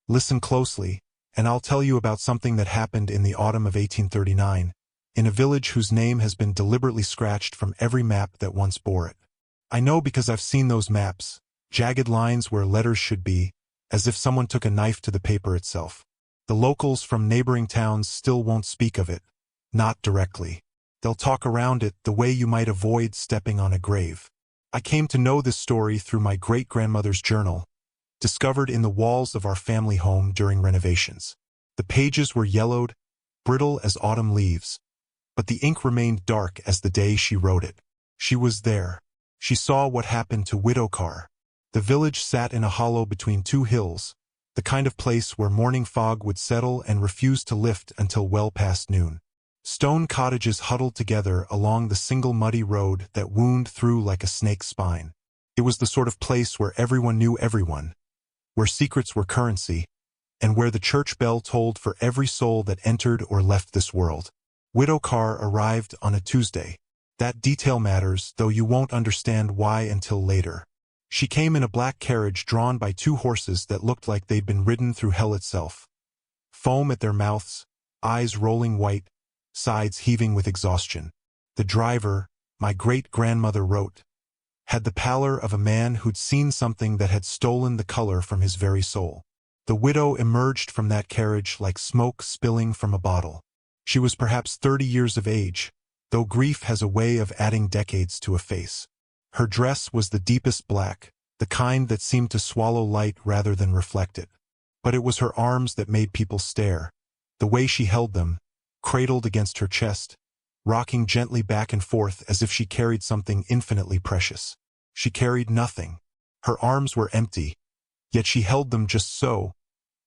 Listen closely, and I'll tell you about something that happened in the autumn of 1839, in a village whose name has been deliberately scratched from every map that once bore it. I know because I've seen those maps, jagged lines where letters should be, as if someone took a knife to the paper itself. The locals from neighboring towns still won't speak of it, not directly. They'll talk around it the way you might avoid stepping on a grave. I came to know this story through my great-grandmother's journal, discovered in the walls of our family home during renovations. The pages were yellowed, brittle as autumn leaves, but the ink remained dark as the day she wrote it. She was there. She saw what happened to Widow Carr. The village sat in a hollow between two hills, the kind of place where morning fog would settle and refuse to lift until well past noon. Stone cottages huddled together along the single muddy road that wound through like a snake's spine. It was the sort of place where everyone knew everyone, where secrets were currency, and where the church bell tolled for every soul that entered or left this world. Widow Carr arrived on a Tuesday. That detail matters, though you won't understand why until later. She came in a black carriage drawn by two horses that looked like they'd been ridden through hell itself. Foam at their mouths, eyes rolling white, sides heaving with exhaustion. The driver, my great-grandmother wrote, had the pallor of a man who'd seen something that had stolen the color from his very soul. The widow emerged from that carriage like smoke spilling from a bottle. She was perhaps 30 years of age, though grief has a way of adding decades to a face. Her dress was the deepest black, the kind that seemed to swallow light rather than reflect it. But it was her arms that made people stare, the way she held them, cradled against her chest, rocking gently back and forth as if she carried something infinitely precious. She carried nothing. Her arms were empty, yet she held them just so,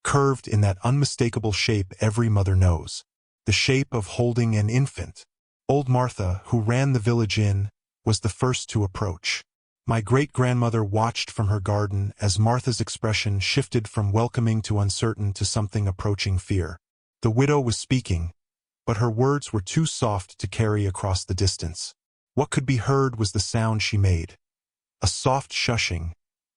curved in that unmistakable shape every mother knows, the shape of holding an infant. Old Martha, who ran the village inn, was the first to approach. My great-grandmother watched from her garden as Martha's expression shifted from welcoming to uncertain to something approaching fear. The widow was speaking, but her words were too soft to carry across the distance. What could be heard was the sound she made. A soft shushing,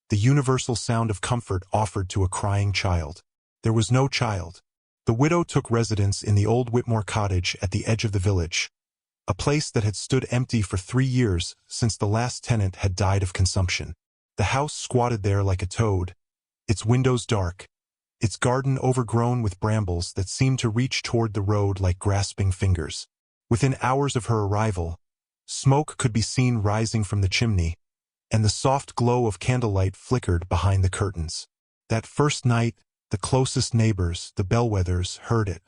the universal sound of comfort offered to a crying child. There was no child. The widow took residence in the old Whitmore cottage at the edge of the village, a place that had stood empty for 3 years since the last tenant had died of consumption. The house squatted there like a toad, its windows dark, its garden overgrown with brambles that seemed to reach toward the road like grasping fingers. Within hours of her arrival, smoke could be seen rising from the chimney, and the soft glow of candlelight flickered behind the curtains. That first night, the closest neighbors, the Bellwethers, heard it,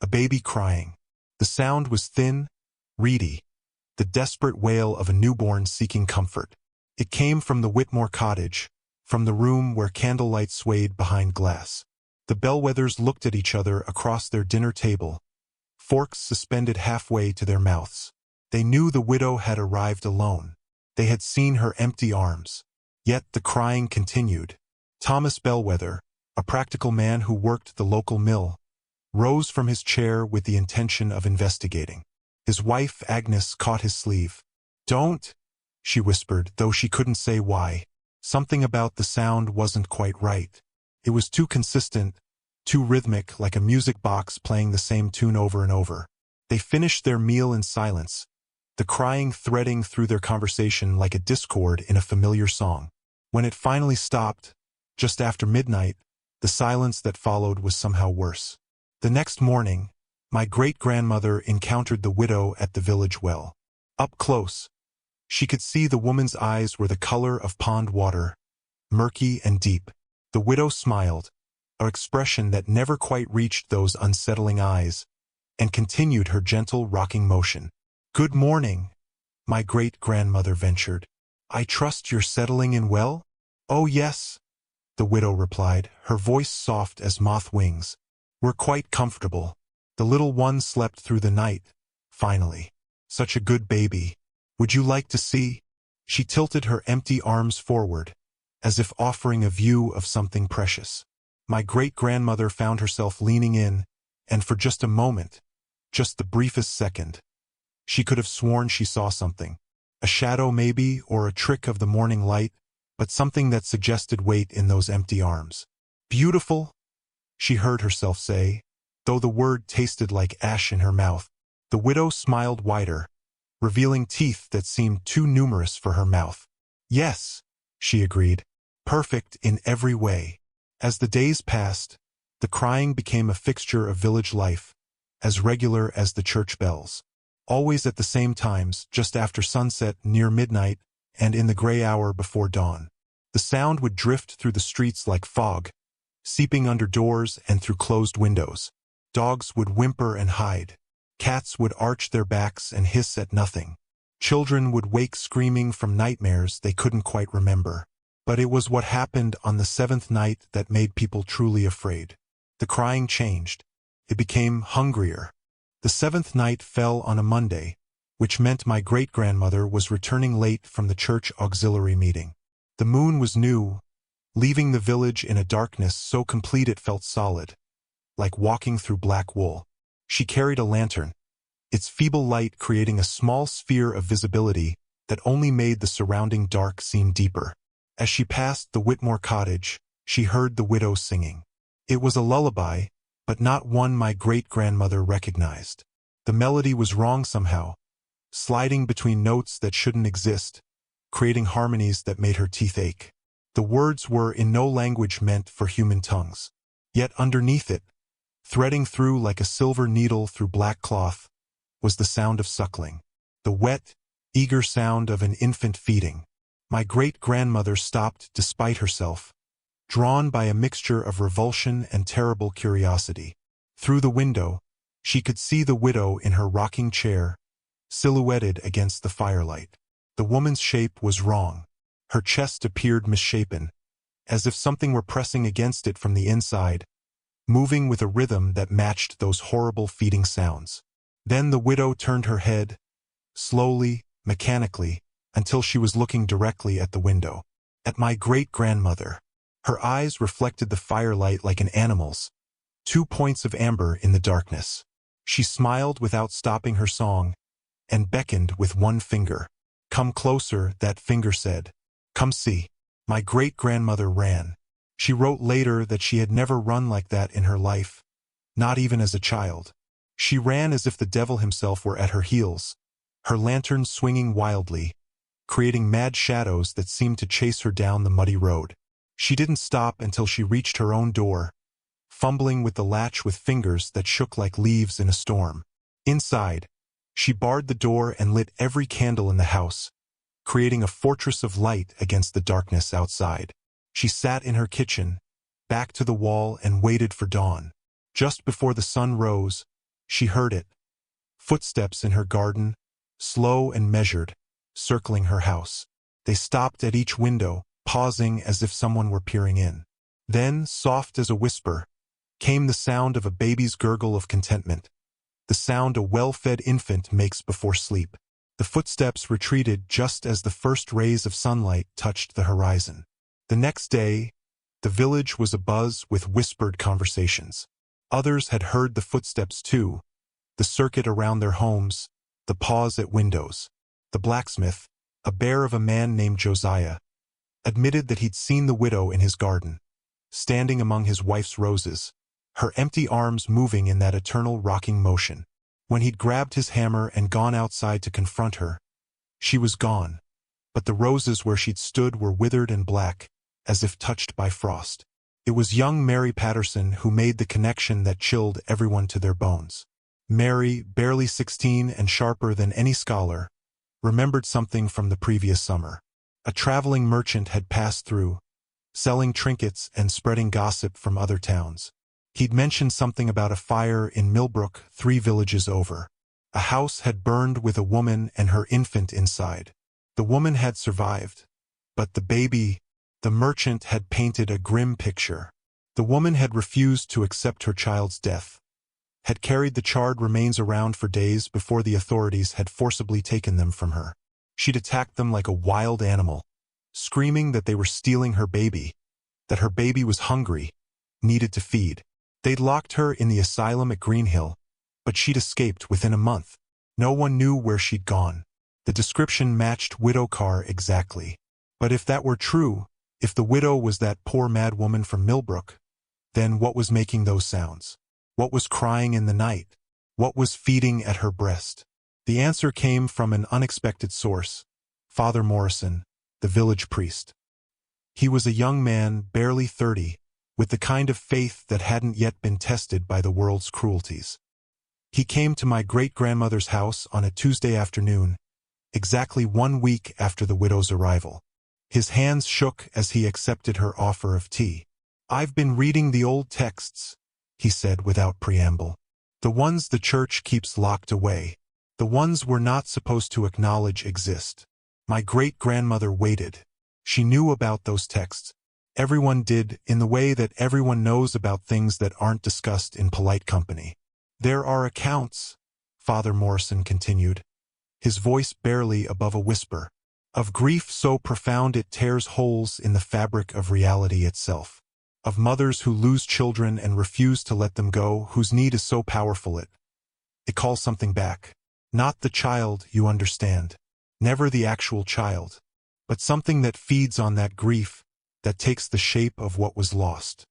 a baby crying. The sound was thin, reedy, the desperate wail of a newborn seeking comfort. It came from the Whitmore cottage, from the room where candlelight swayed behind glass. The Bellwethers looked at each other across their dinner table, forks suspended halfway to their mouths. They knew the widow had arrived alone. They had seen her empty arms. Yet the crying continued. Thomas Bellwether, a practical man who worked the local mill, rose from his chair with the intention of investigating. His wife, Agnes, caught his sleeve. "Don't," she whispered, though she couldn't say why. Something about the sound wasn't quite right. It was too consistent, too rhythmic, like a music box playing the same tune over and over. They finished their meal in silence, the crying threading through their conversation like a discord in a familiar song. When it finally stopped, just after midnight, the silence that followed was somehow worse. The next morning, my great-grandmother encountered the widow at the village well. Up close, she could see the woman's eyes were the color of pond water, murky and deep. The widow smiled, an expression that never quite reached those unsettling eyes, and continued her gentle rocking motion. "Good morning," my great-grandmother ventured. "I trust you're settling in well?" "Oh yes," the widow replied, her voice soft as moth wings. "We're quite comfortable. The little one slept through the night, finally. Such a good baby. Would you like to see?" She tilted her empty arms forward, as if offering a view of something precious. My great-grandmother found herself leaning in, and for just a moment, just the briefest second, she could have sworn she saw something. A shadow maybe, or a trick of the morning light, but something that suggested weight in those empty arms. "Beautiful?" she heard herself say, though the word tasted like ash in her mouth. The widow smiled wider, revealing teeth that seemed too numerous for her mouth. Yes, she agreed. Perfect in every way. As the days passed, the crying became a fixture of village life, as regular as the church bells. Always at the same times, just after sunset, near midnight, and in the gray hour before dawn. The sound would drift through the streets like fog, seeping under doors and through closed windows. Dogs would whimper and hide. Cats would arch their backs and hiss at nothing. Children would wake screaming from nightmares they couldn't quite remember. But it was what happened on the seventh night that made people truly afraid. The crying changed. It became hungrier. The seventh night fell on a Monday, which meant my great-grandmother was returning late from the church auxiliary meeting. The moon was new, leaving the village in a darkness so complete it felt solid, like walking through black wool. She carried a lantern, its feeble light creating a small sphere of visibility that only made the surrounding dark seem deeper. As she passed the Whitmore cottage, she heard the widow singing. It was a lullaby, but not one my great-grandmother recognized. The melody was wrong somehow, sliding between notes that shouldn't exist, creating harmonies that made her teeth ache. The words were in no language meant for human tongues. Yet underneath it, threading through like a silver needle through black cloth, was the sound of suckling. The wet, eager sound of an infant feeding. My great-grandmother stopped despite herself, drawn by a mixture of revulsion and terrible curiosity. Through the window, she could see the widow in her rocking chair, silhouetted against the firelight. The woman's shape was wrong. Her chest appeared misshapen, as if something were pressing against it from the inside, moving with a rhythm that matched those horrible feeding sounds. Then the widow turned her head, slowly, mechanically, until she was looking directly at the window. At my great-grandmother. Her eyes reflected the firelight like an animal's, 2 points of amber in the darkness. She smiled without stopping her song, and beckoned with one finger. "Come closer," that finger said. "Come see." My great-grandmother ran. She wrote later that she had never run like that in her life, not even as a child. She ran as if the devil himself were at her heels, her lantern swinging wildly, creating mad shadows that seemed to chase her down the muddy road. She didn't stop until she reached her own door, fumbling with the latch with fingers that shook like leaves in a storm. Inside, she barred the door and lit every candle in the house, creating a fortress of light against the darkness outside. She sat in her kitchen, back to the wall, and waited for dawn. Just before the sun rose, she heard it. Footsteps in her garden, slow and measured, circling her house. They stopped at each window, pausing as if someone were peering in. Then, soft as a whisper, came the sound of a baby's gurgle of contentment, the sound a well-fed infant makes before sleep. The footsteps retreated just as the first rays of sunlight touched the horizon. The next day, the village was abuzz with whispered conversations. Others had heard the footsteps too, the circuit around their homes, the pause at windows. The blacksmith, a bear of a man named Josiah, admitted that he'd seen the widow in his garden, standing among his wife's roses, her empty arms moving in that eternal rocking motion. When he'd grabbed his hammer and gone outside to confront her, she was gone, but the roses where she'd stood were withered and black, as if touched by frost. It was young Mary Patterson who made the connection that chilled everyone to their bones. Mary, barely 16 and sharper than any scholar, remembered something from the previous summer. A traveling merchant had passed through, selling trinkets and spreading gossip from other towns. He'd mentioned something about a fire in Millbrook, 3 villages over. A house had burned with a woman and her infant inside. The woman had survived, but the baby, the merchant had painted a grim picture. The woman had refused to accept her child's death, had carried the charred remains around for days before the authorities had forcibly taken them from her. She'd attacked them like a wild animal, screaming that they were stealing her baby, that her baby was hungry, needed to feed. They'd locked her in the asylum at Greenhill, but she'd escaped within a month. No one knew where she'd gone. The description matched Widow Carr exactly. But if that were true, if the widow was that poor mad woman from Millbrook, Then what was making those sounds? What was crying in the night? What was feeding at her breast? The answer came from an unexpected source: Father Morrison, the village priest. He was a young man, barely 30, with the kind of faith that hadn't yet been tested by the world's cruelties. He came to my great-grandmother's house on a Tuesday afternoon, exactly 1 week after the widow's arrival. His hands shook as he accepted her offer of tea. "I've been reading the old texts," he said without preamble. "The ones the church keeps locked away. The ones we're not supposed to acknowledge exist." My great-grandmother waited. She knew about those texts. Everyone did, in the way that everyone knows about things that aren't discussed in polite company. "There are accounts," Father Morrison continued, his voice barely above a whisper, "of grief so profound it tears holes in the fabric of reality itself. Of mothers who lose children and refuse to let them go, whose need is so powerful it calls something back. Not the child, you understand. Never the actual child. But something that feeds on that grief, that takes the shape of what was lost."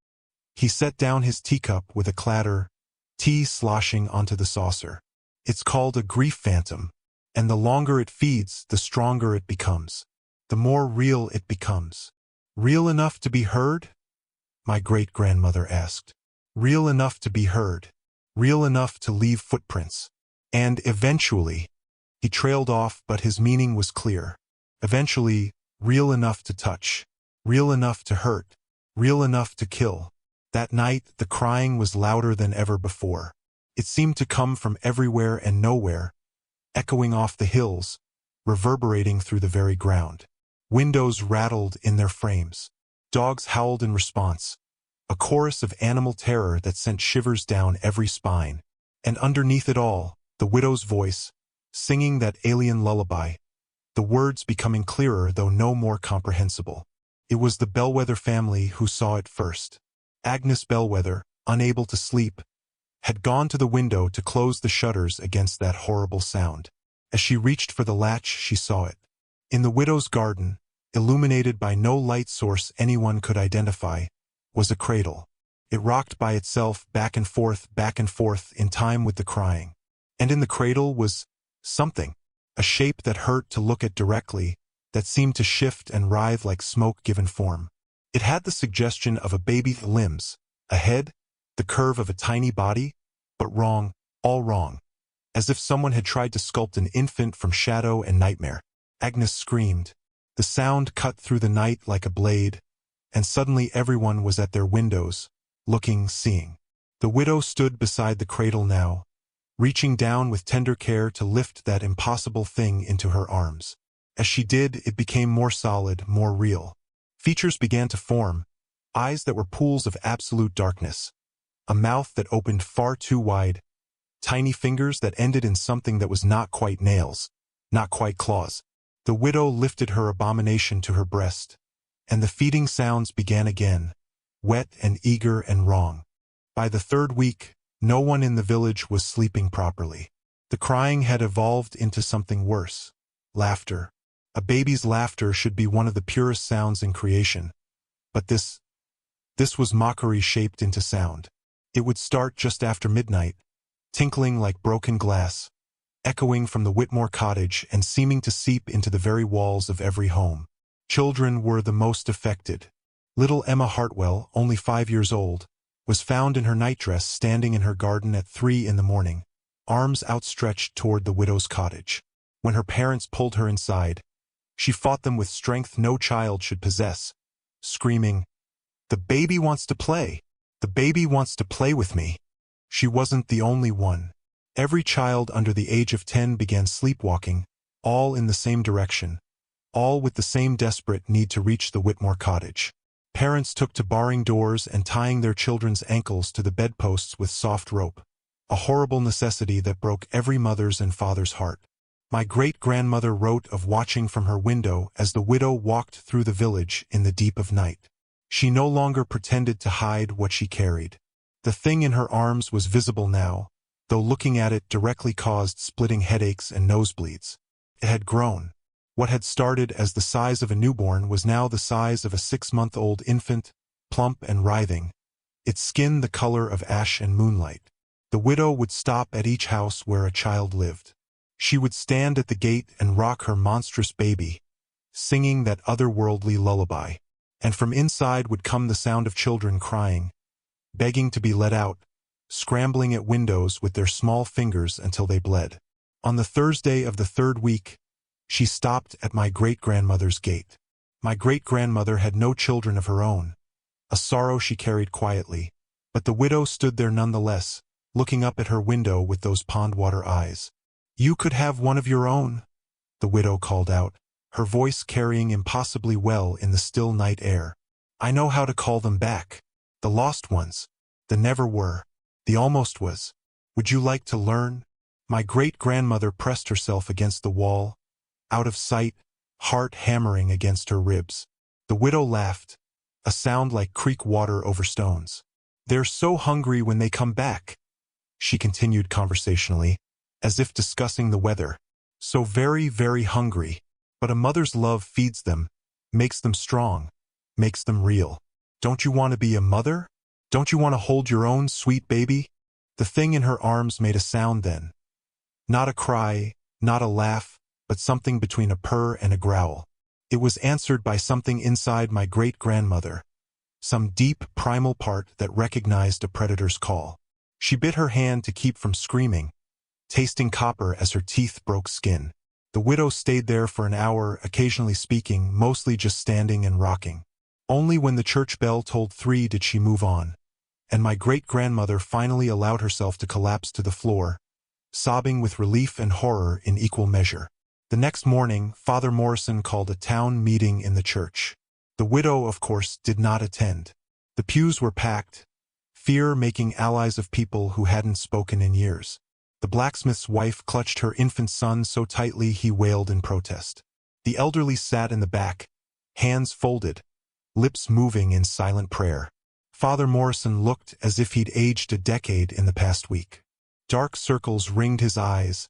He set down his teacup with a clatter, tea sloshing onto the saucer. "It's called a grief phantom, and the longer it feeds, the stronger it becomes. The more real it becomes." "Real enough to be heard?" my great-grandmother asked. "Real enough to be heard. Real enough to leave footprints. And eventually," he trailed off, but his meaning was clear. "Eventually, real enough to touch. Real enough to hurt. Real enough to kill." That night, the crying was louder than ever before. It seemed to come from everywhere and nowhere, echoing off the hills, reverberating through the very ground. Windows rattled in their frames. Dogs howled in response, a chorus of animal terror that sent shivers down every spine. And underneath it all, the widow's voice, singing that alien lullaby, the words becoming clearer though no more comprehensible. It was the Bellwether family who saw it first. Agnes Bellwether, unable to sleep, had gone to the window to close the shutters against that horrible sound. As she reached for the latch, she saw it. In the widow's garden, illuminated by no light source anyone could identify, was a cradle. It rocked by itself back and forth in time with the crying. And in the cradle was something, a shape that hurt to look at directly, that seemed to shift and writhe like smoke given form. It had the suggestion of a baby's limbs, a head, the curve of a tiny body, but wrong, all wrong. As if someone had tried to sculpt an infant from shadow and nightmare. Agnes screamed. The sound cut through the night like a blade, and suddenly everyone was at their windows, looking, seeing. The widow stood beside the cradle now, reaching down with tender care to lift that impossible thing into her arms. As she did, it became more solid, more real. Features began to form, eyes that were pools of absolute darkness, a mouth that opened far too wide, tiny fingers that ended in something that was not quite nails, not quite claws. The widow lifted her abomination to her breast, and the feeding sounds began again, wet and eager and wrong. By the 3rd week, no one in the village was sleeping properly. The crying had evolved into something worse. Laughter. A baby's laughter should be one of the purest sounds in creation. But this was mockery shaped into sound. It would start just after midnight, tinkling like broken glass, echoing from the Whitmore cottage and seeming to seep into the very walls of every home. Children were the most affected. Little Emma Hartwell, only 5 years old, was found in her nightdress standing in her garden at 3 in the morning, arms outstretched toward the widow's cottage. When her parents pulled her inside, she fought them with strength no child should possess, screaming, "The baby wants to play! The baby wants to play with me!" She wasn't the only one. Every child under the age of 10 began sleepwalking, all in the same direction, all with the same desperate need to reach the Whitmore cottage. Parents took to barring doors and tying their children's ankles to the bedposts with soft rope, a horrible necessity that broke every mother's and father's heart. My great-grandmother wrote of watching from her window as the widow walked through the village in the deep of night. She no longer pretended to hide what she carried. The thing in her arms was visible now, though looking at it directly caused splitting headaches and nosebleeds. It had grown. What had started as the size of a newborn was now the size of a 6-month-old infant, plump and writhing, its skin the color of ash and moonlight. The widow would stop at each house where a child lived. She would stand at the gate and rock her monstrous baby, singing that otherworldly lullaby. And from inside would come the sound of children crying, begging to be let out, scrambling at windows with their small fingers until they bled. On the Thursday of the third week, she stopped at my great-grandmother's gate. My great-grandmother had no children of her own, a sorrow she carried quietly, but the widow stood there nonetheless, looking up at her window with those pond-water eyes. "You could have one of your own," the widow called out, her voice carrying impossibly well in the still night air. "I know how to call them back. The lost ones, the never were, the almost was. Would you like to learn?" My great-grandmother pressed herself against the wall, out of sight, heart hammering against her ribs. The widow laughed, a sound like creek water over stones. "They're so hungry when they come back," she continued conversationally, as if discussing the weather. "So very, very hungry. But a mother's love feeds them, makes them strong, makes them real. Don't you want to be a mother? Don't you want to hold your own sweet baby?" The thing in her arms made a sound then. Not a cry, not a laugh, but something between a purr and a growl. It was answered by something inside my great-grandmother, some deep, primal part that recognized a predator's call. She bit her hand to keep from screaming, tasting copper as her teeth broke skin. The widow stayed there for an hour, occasionally speaking, mostly just standing and rocking. Only when the church bell tolled 3 did she move on, and my great-grandmother finally allowed herself to collapse to the floor, sobbing with relief and horror in equal measure. The next morning, Father Morrison called a town meeting in the church. The widow, of course, did not attend. The pews were packed, fear making allies of people who hadn't spoken in years. The blacksmith's wife clutched her infant son so tightly he wailed in protest. The elderly sat in the back, hands folded, lips moving in silent prayer. Father Morrison looked as if he'd aged a decade in the past week. Dark circles ringed his eyes,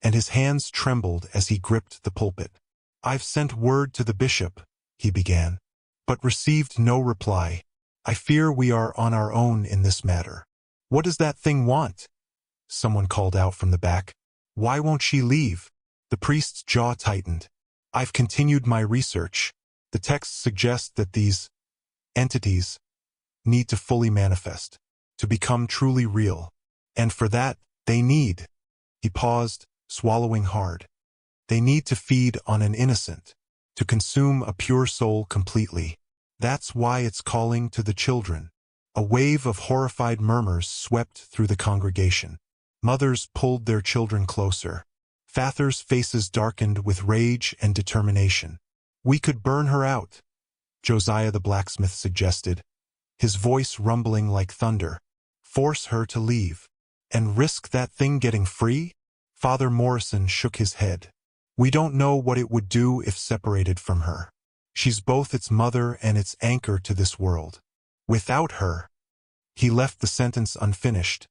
and his hands trembled as he gripped the pulpit. "I've sent word to the bishop," he began, "but received no reply. I fear we are on our own in this matter." "What does that thing want?" someone called out from the back. "Why won't she leave?" The priest's jaw tightened. "I've continued my research. The texts suggest that these entities need to fully manifest, to become truly real. And for that, they need—" He paused, swallowing hard. "They need to feed on an innocent, to consume a pure soul completely. That's why it's calling to the children." A wave of horrified murmurs swept through the congregation. Mothers pulled their children closer. Fathers' faces darkened with rage and determination. "We could burn her out," Josiah the blacksmith suggested, his voice rumbling like thunder. "Force her to leave. And risk that thing getting free?" Father Morrison shook his head. "We don't know what it would do if separated from her. She's both its mother and its anchor to this world. Without her—" He left the sentence unfinished,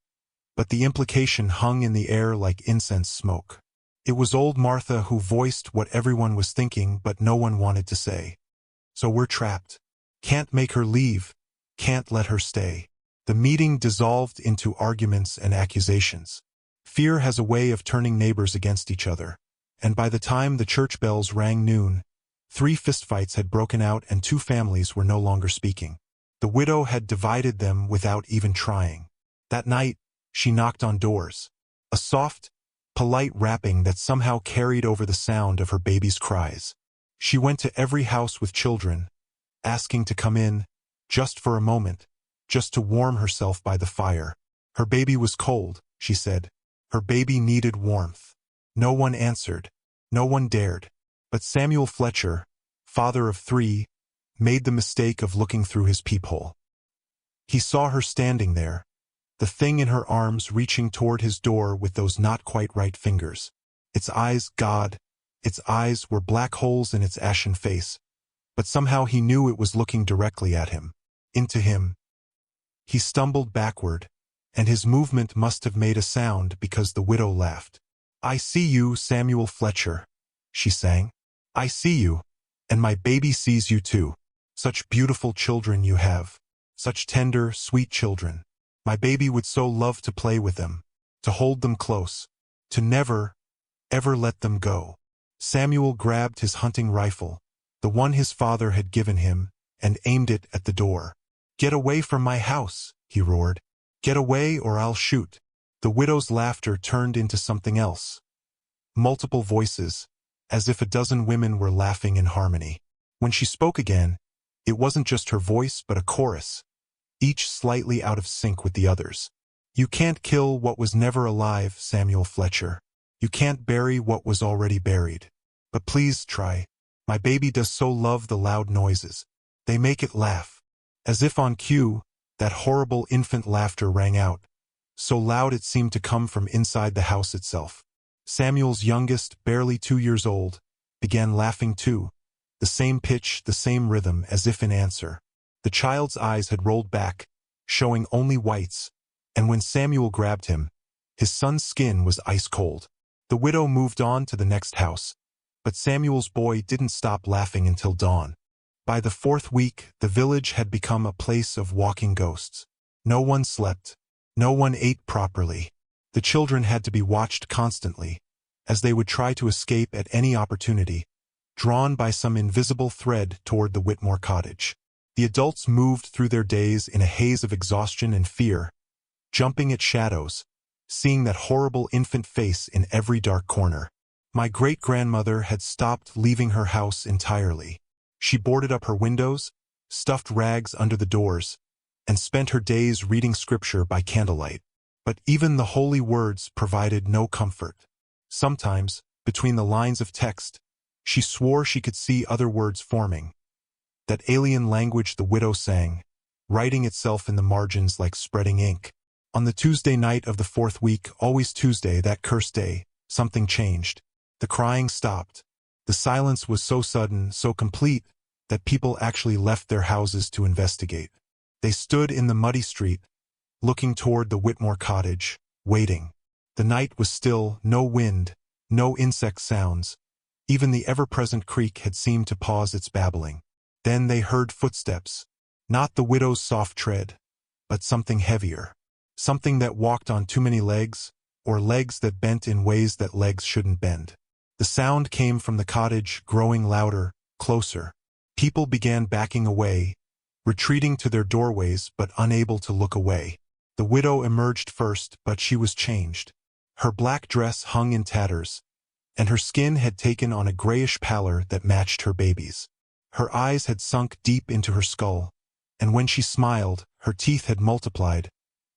but the implication hung in the air like incense smoke. It was old Martha who voiced what everyone was thinking but no one wanted to say. "So we're trapped. Can't make her leave, can't let her stay." The meeting dissolved into arguments and accusations. Fear has a way of turning neighbors against each other, and by the time the church bells rang noon, 3 fistfights had broken out and 2 families were no longer speaking. The widow had divided them without even trying. That night, she knocked on doors. A soft, polite rapping that somehow carried over the sound of her baby's cries. She went to every house with children, asking to come in, just for a moment, just to warm herself by the fire. Her baby was cold, she said. Her baby needed warmth. No one answered. No one dared. But Samuel Fletcher, father of 3, made the mistake of looking through his peephole. He saw her standing there, the thing in her arms reaching toward his door with those not quite right fingers. Its eyes, God, its eyes were black holes in its ashen face, but somehow he knew it was looking directly at him, into him. He stumbled backward, and his movement must have made a sound because the widow laughed. "I see you, Samuel Fletcher," she sang. "I see you, and my baby sees you too. Such beautiful children you have. Such tender, sweet children. My baby would so love to play with them, to hold them close, to never, ever let them go. Samuel grabbed his hunting rifle, the one his father had given him, and aimed it at the door. "Get away from my house," he roared. "Get away or I'll shoot." The widow's laughter turned into something else. Multiple voices, as if a dozen women were laughing in harmony. When she spoke again, it wasn't just her voice but a chorus, each slightly out of sync with the others. "You can't kill what was never alive, Samuel Fletcher. You can't bury what was already buried. But please try. My baby does so love the loud noises. They make it laugh." As if on cue, that horrible infant laughter rang out, so loud it seemed to come from inside the house itself. Samuel's youngest, barely 2 years old, began laughing too, the same pitch, the same rhythm, as if in answer. The child's eyes had rolled back, showing only whites, and when Samuel grabbed him, his son's skin was ice cold. The widow moved on to the next house, but Samuel's boy didn't stop laughing until dawn. By the 4th week, the village had become a place of walking ghosts. No one slept. No one ate properly. The children had to be watched constantly, as they would try to escape at any opportunity, drawn by some invisible thread toward the Whitmore cottage. The adults moved through their days in a haze of exhaustion and fear, jumping at shadows, seeing that horrible infant face in every dark corner. My great-grandmother had stopped leaving her house entirely. She boarded up her windows, stuffed rags under the doors, and spent her days reading scripture by candlelight. But even the holy words provided no comfort. Sometimes, between the lines of text, she swore she could see other words forming. That alien language the widow sang, writing itself in the margins like spreading ink. On the Tuesday night of the 4th week, always Tuesday, that cursed day, something changed. The crying stopped. The silence was so sudden, so complete, that people actually left their houses to investigate. They stood in the muddy street, looking toward the Whitmore cottage, waiting. The night was still, no wind, no insect sounds. Even the ever-present creek had seemed to pause its babbling. Then they heard footsteps, not the widow's soft tread, but something heavier. Something that walked on too many legs, or legs that bent in ways that legs shouldn't bend. The sound came from the cottage, growing louder, closer. People began backing away, retreating to their doorways but unable to look away. The widow emerged first, but she was changed. Her black dress hung in tatters, and her skin had taken on a grayish pallor that matched her baby's. Her eyes had sunk deep into her skull, and when she smiled, her teeth had multiplied,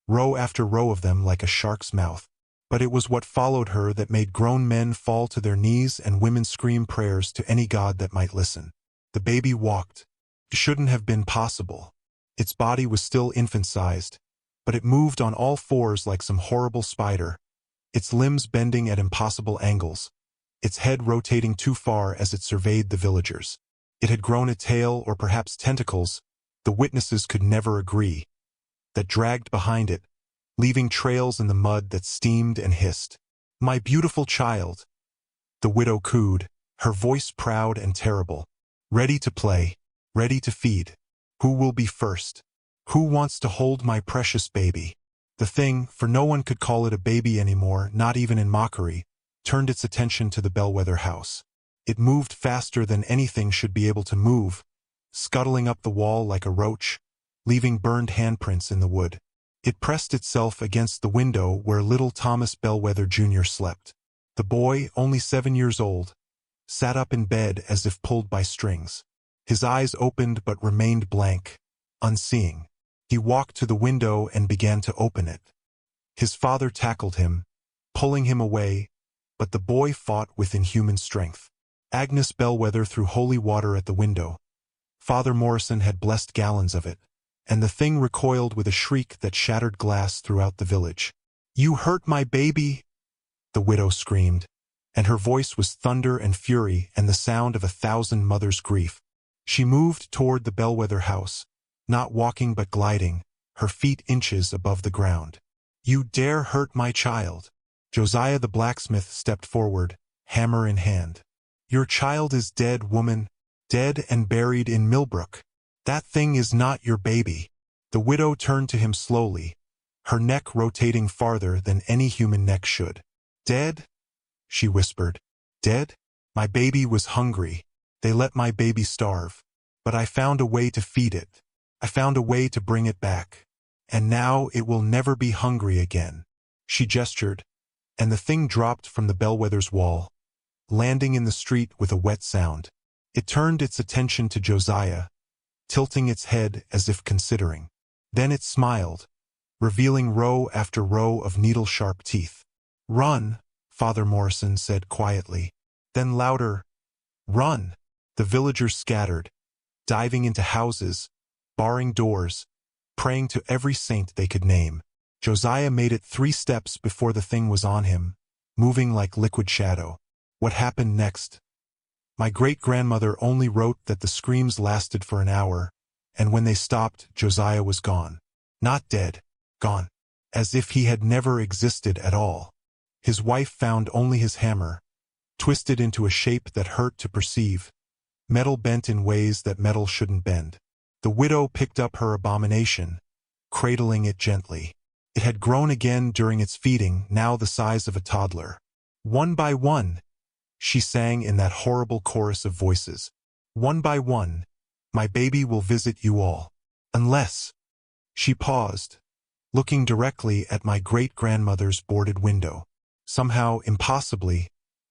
row after row of them like a shark's mouth. But it was what followed her that made grown men fall to their knees and women scream prayers to any god that might listen. The baby walked. It shouldn't have been possible. Its body was still infant-sized, but it moved on all fours like some horrible spider, its limbs bending at impossible angles, its head rotating too far as it surveyed the villagers. It had grown a tail or perhaps tentacles, the witnesses could never agree, that dragged behind it, leaving trails in the mud that steamed and hissed. "My beautiful child," the widow cooed, her voice proud and terrible. "Ready to play, ready to feed. Who will be first? Who wants to hold my precious baby?" The thing, for no one could call it a baby anymore, not even in mockery, turned its attention to the bellwether house. It moved faster than anything should be able to move, scuttling up the wall like a roach, leaving burned handprints in the wood. It pressed itself against the window where little Thomas Bellwether Jr. slept. The boy, only 7 years old, sat up in bed as if pulled by strings. His eyes opened but remained blank, unseeing. He walked to the window and began to open it. His father tackled him, pulling him away, but the boy fought with inhuman strength. Agnes Bellwether threw holy water at the window. Father Morrison had blessed gallons of it, and the thing recoiled with a shriek that shattered glass throughout the village. "You hurt my baby!" the widow screamed, and her voice was thunder and fury and the sound of 1,000 mothers' grief. She moved toward the Bellwether house, not walking but gliding, her feet inches above the ground. "You dare hurt my child!" Josiah the blacksmith stepped forward, hammer in hand. "Your child is dead, woman, dead and buried in Millbrook. That thing is not your baby." The widow turned to him slowly, her neck rotating farther than any human neck should. "Dead?" she whispered. "Dead? My baby was hungry. They let my baby starve. But I found a way to feed it. I found a way to bring it back. And now it will never be hungry again." She gestured, and the thing dropped from the bellwether's wall, landing in the street with a wet sound. It turned its attention to Josiah, tilting its head as if considering. Then it smiled, revealing row after row of needle-sharp teeth. "Run," Father Morrison said quietly. Then louder, "Run!" The villagers scattered, diving into houses, barring doors, praying to every saint they could name. Josiah made it 3 steps before the thing was on him, moving like liquid shadow. What happened next? My great-grandmother only wrote that the screams lasted for an hour, and when they stopped, Josiah was gone. Not dead, gone. As if he had never existed at all. His wife found only his hammer, twisted into a shape that hurt to perceive, metal bent in ways that metal shouldn't bend. The widow picked up her abomination, cradling it gently. It had grown again during its feeding, now the size of a toddler. "One by one," she sang in that horrible chorus of voices. "One by one, my baby will visit you all. Unless—" She paused, looking directly at my great-grandmother's boarded window. Somehow, impossibly,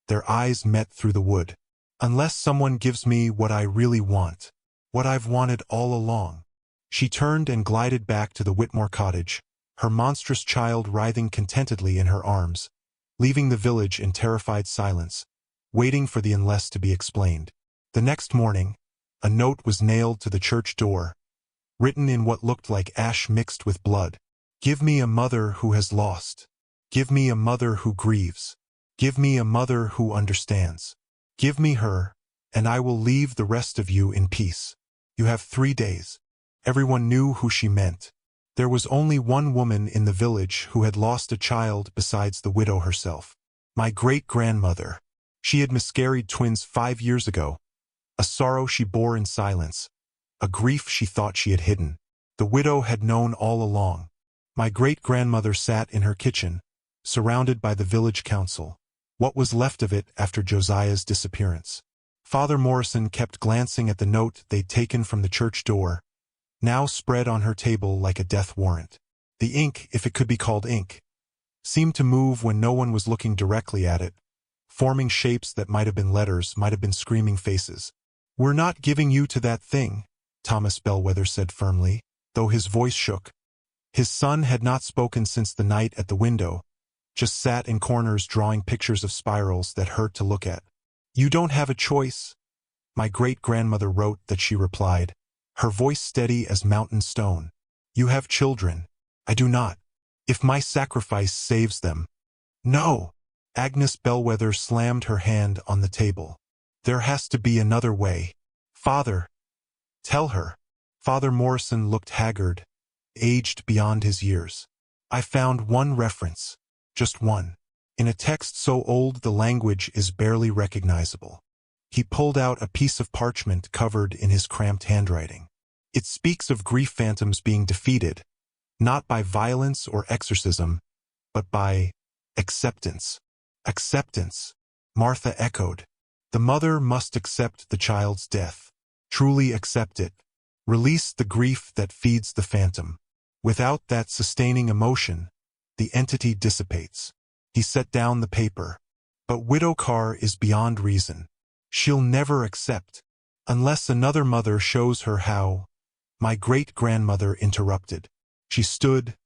their eyes met through the wood. "Unless someone gives me what I really want, what I've wanted all along." She turned and glided back to the Whitmore cottage, her monstrous child writhing contentedly in her arms, leaving the village in terrified silence, waiting for the unless to be explained. The next morning, a note was nailed to the church door, written in what looked like ash mixed with blood. "Give me a mother who has lost. Give me a mother who grieves. Give me a mother who understands. Give me her, and I will leave the rest of you in peace. You have 3 days." Everyone knew who she meant. There was only one woman in the village who had lost a child besides the widow herself. My great-grandmother. She had miscarried twins 5 years ago, a sorrow she bore in silence, a grief she thought she had hidden. The widow had known all along. My great-grandmother sat in her kitchen, surrounded by the village council. What was left of it after Josiah's disappearance? Father Morrison kept glancing at the note they'd taken from the church door, now spread on her table like a death warrant. The ink, if it could be called ink, seemed to move when no one was looking directly at it, forming shapes that might have been letters, might have been screaming faces. "We're not giving you to that thing," Thomas Bellwether said firmly, though his voice shook. His son had not spoken since the night at the window, just sat in corners drawing pictures of spirals that hurt to look at. "You don't have a choice," my great-grandmother wrote that she replied, her voice steady as mountain stone. "You have children. I do not. If my sacrifice saves them—" "No!" Agnes Bellwether slammed her hand on the table. "There has to be another way. Father, tell her." Father Morrison looked haggard, aged beyond his years. "I found one reference. Just one. In a text so old the language is barely recognizable." He pulled out a piece of parchment covered in his cramped handwriting. "It speaks of grief phantoms being defeated, not by violence or exorcism, but by acceptance." "Acceptance," Martha echoed. "The mother must accept the child's death. Truly accept it. Release the grief that feeds the phantom. Without that sustaining emotion, the entity dissipates." He set down the paper. "But Widow Carr is beyond reason. She'll never accept, unless another mother shows her how." My great-grandmother interrupted. She stood,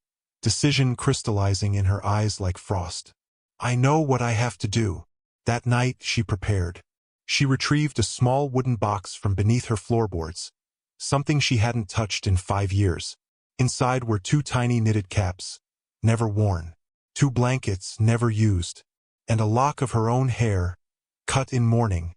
decision crystallizing in her eyes like frost. "I know what I have to do." That night she prepared. She retrieved a small wooden box from beneath her floorboards, something she hadn't touched in 5 years. Inside were 2 tiny knitted caps, never worn, 2 blankets never used, and a lock of her own hair, cut in mourning,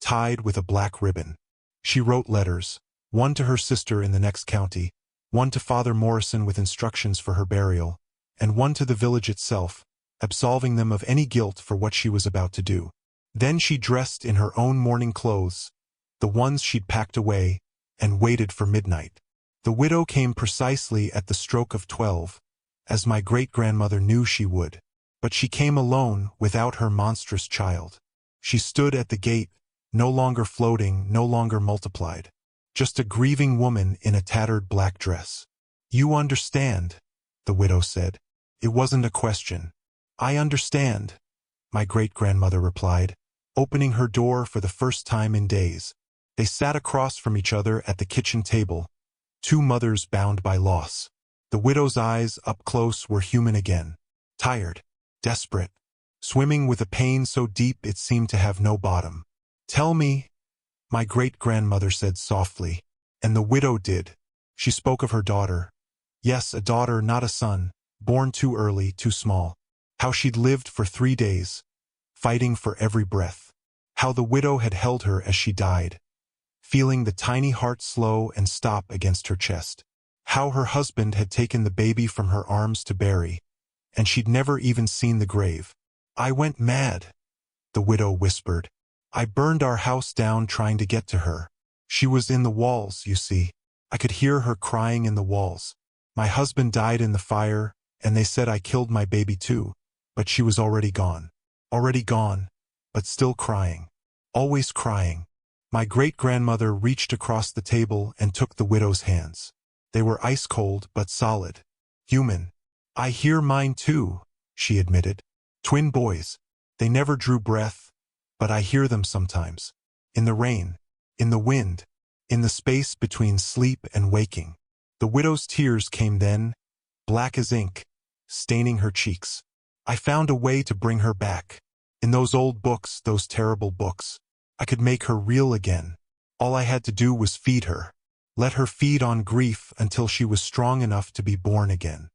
tied with a black ribbon. She wrote letters, one to her sister in the next county, one to Father Morrison with instructions for her burial, and one to the village itself, absolving them of any guilt for what she was about to do. Then she dressed in her own mourning clothes, the ones she'd packed away, and waited for midnight. The widow came precisely at the stroke of 12, as my great-grandmother knew she would. But she came alone, without her monstrous child. She stood at the gate, no longer floating, no longer multiplied. Just a grieving woman in a tattered black dress. "You understand," the widow said. It wasn't a question. "I understand," my great-grandmother replied, opening her door for the first time in days. They sat across from each other at the kitchen table, two mothers bound by loss. The widow's eyes, up close, were human again. Tired, desperate, swimming with a pain so deep it seemed to have no bottom. "Tell me," my great-grandmother said softly, and the widow did. She spoke of her daughter. Yes, a daughter, not a son, born too early, too small. How she'd lived for 3 days, fighting for every breath. How the widow had held her as she died, feeling the tiny heart slow and stop against her chest. How her husband had taken the baby from her arms to bury, and she'd never even seen the grave. "I went mad," the widow whispered. "I burned our house down trying to get to her. She was in the walls, you see. I could hear her crying in the walls. My husband died in the fire, and they said I killed my baby too, but she was already gone. Already gone, but still crying. Always crying." My great-grandmother reached across the table and took the widow's hands. They were ice-cold but solid. Human. "I hear mine too," she admitted. "Twin boys. They never drew breath, but I hear them sometimes. In the rain, in the wind, in the space between sleep and waking." The widow's tears came then, black as ink, staining her cheeks. "I found a way to bring her back. In those old books, those terrible books. I could make her real again. All I had to do was feed her. Let her feed on grief until she was strong enough to be born again.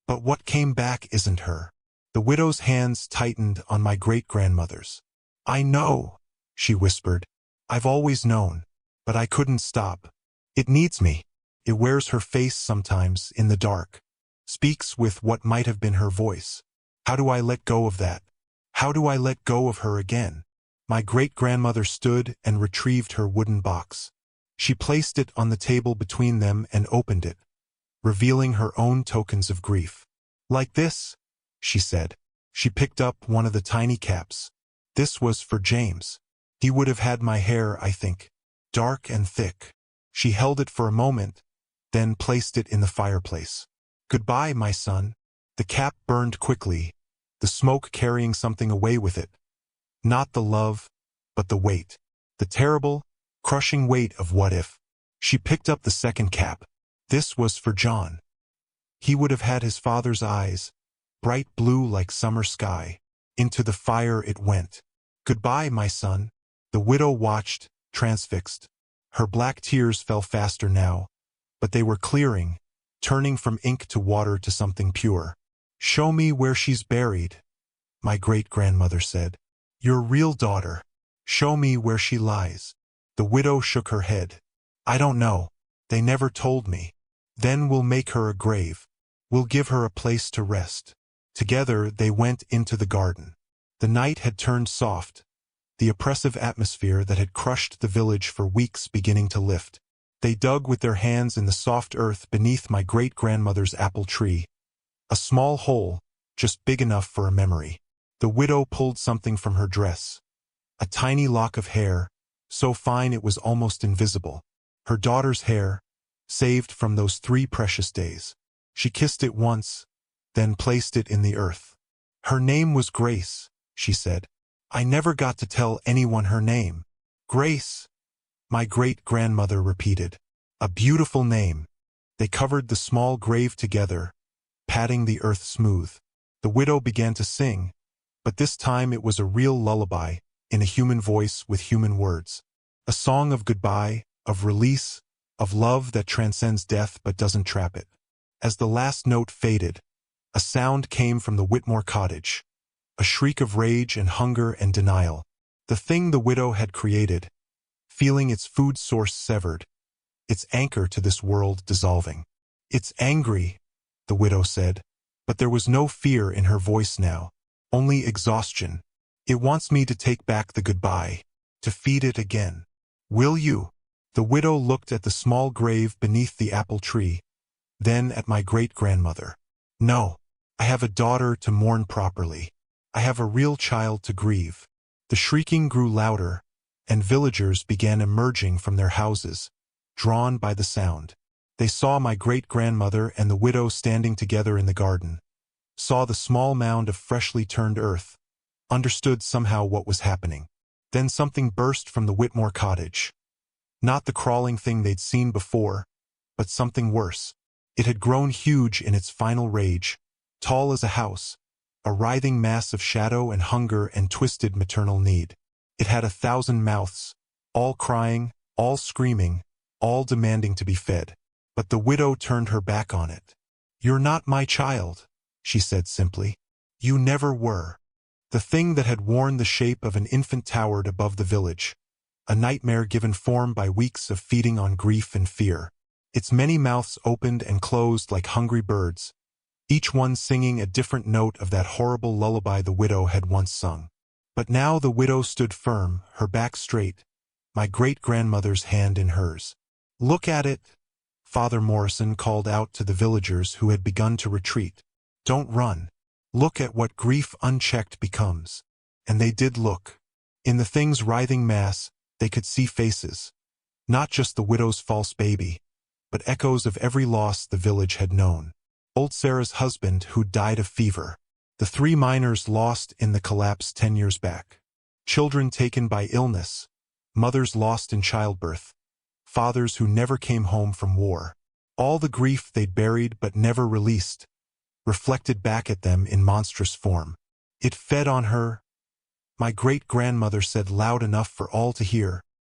But what came back isn't her." The widow's hands tightened on my great-grandmother's. "I know," she whispered. "I've always known. But I couldn't stop. It needs me." It wears her face sometimes, in the dark. Speaks with what might have been her voice. How do I let go of that? How do I let go of her again? My great-grandmother stood and retrieved her wooden box. She placed it on the table between them and opened it, revealing her own tokens of grief. "Like this," she said. She picked up one of the tiny caps. This was for James. He would have had my hair, I think. Dark and thick. She held it for a moment, then placed it in the fireplace. "Goodbye, my son." The cap burned quickly, the smoke carrying something away with it. Not the love, but the weight. The terrible, crushing weight of what if. She picked up the second cap. This was for John. He would have had his father's eyes, bright blue like summer sky. Into the fire it went. "Goodbye, my son." The widow watched, transfixed. Her black tears fell faster now, but they were clearing, turning from ink to water to something pure. "Show me where she's buried," my great-grandmother said. "Your real daughter. Show me where she lies." The widow shook her head. "I don't know. They never told me." "Then we'll make her a grave. We'll give her a place to rest." Together they went into the garden. The night had turned soft, the oppressive atmosphere that had crushed the village for weeks beginning to lift. They dug with their hands in the soft earth beneath my great-grandmother's apple tree. A small hole, just big enough for a memory. The widow pulled something from her dress. A tiny lock of hair, so fine it was almost invisible. Her daughter's hair, saved from those 3 precious days. She kissed it once, then placed it in the earth. "Her name was Grace," she said. "I never got to tell anyone her name." "Grace," my great-grandmother repeated. "A beautiful name." They covered the small grave together, patting the earth smooth. The widow began to sing, but this time it was a real lullaby, in a human voice with human words. A song of goodbye, of release, of love that transcends death but doesn't trap it. As the last note faded, a sound came from the Whitmore cottage. A shriek of rage and hunger and denial. The thing the widow had created, feeling its food source severed, its anchor to this world dissolving. "It's angry," the widow said, but there was no fear in her voice now, only exhaustion. "It wants me to take back the goodbye, to feed it again. Will you?" The widow looked at the small grave beneath the apple tree, then at my great-grandmother. No, I have a daughter to mourn properly. I have a real child to grieve. The shrieking grew louder, and villagers began emerging from their houses, drawn by the sound. They saw my great-grandmother and the widow standing together in the garden, saw the small mound of freshly turned earth, understood somehow what was happening. Then something burst from the Whitmore cottage. Not the crawling thing they'd seen before, but something worse. It had grown huge in its final rage, tall as a house, a writhing mass of shadow and hunger and twisted maternal need. It had 1,000 mouths, all crying, all screaming, all demanding to be fed. But the widow turned her back on it. "You're not my child," she said simply. "You never were." The thing that had worn the shape of an infant towered above the village, a nightmare given form by weeks of feeding on grief and fear. Its many mouths opened and closed like hungry birds, each one singing a different note of that horrible lullaby the widow had once sung. But now the widow stood firm, her back straight, my great-grandmother's hand in hers. "Look at it," Father Morrison called out to the villagers who had begun to retreat. "Don't run. Look at what grief unchecked becomes." And they did look. In the thing's writhing mass, they could see faces. Not just the widow's false baby, but echoes of every loss the village had known. Old Sarah's husband who died of fever. The 3 miners lost in the collapse 10 years back. Children taken by illness. Mothers lost in childbirth. Fathers who never came home from war. All the grief they'd buried but never released, reflected back at them in monstrous form. It fed on her. My great-grandmother said loud enough for all to hear,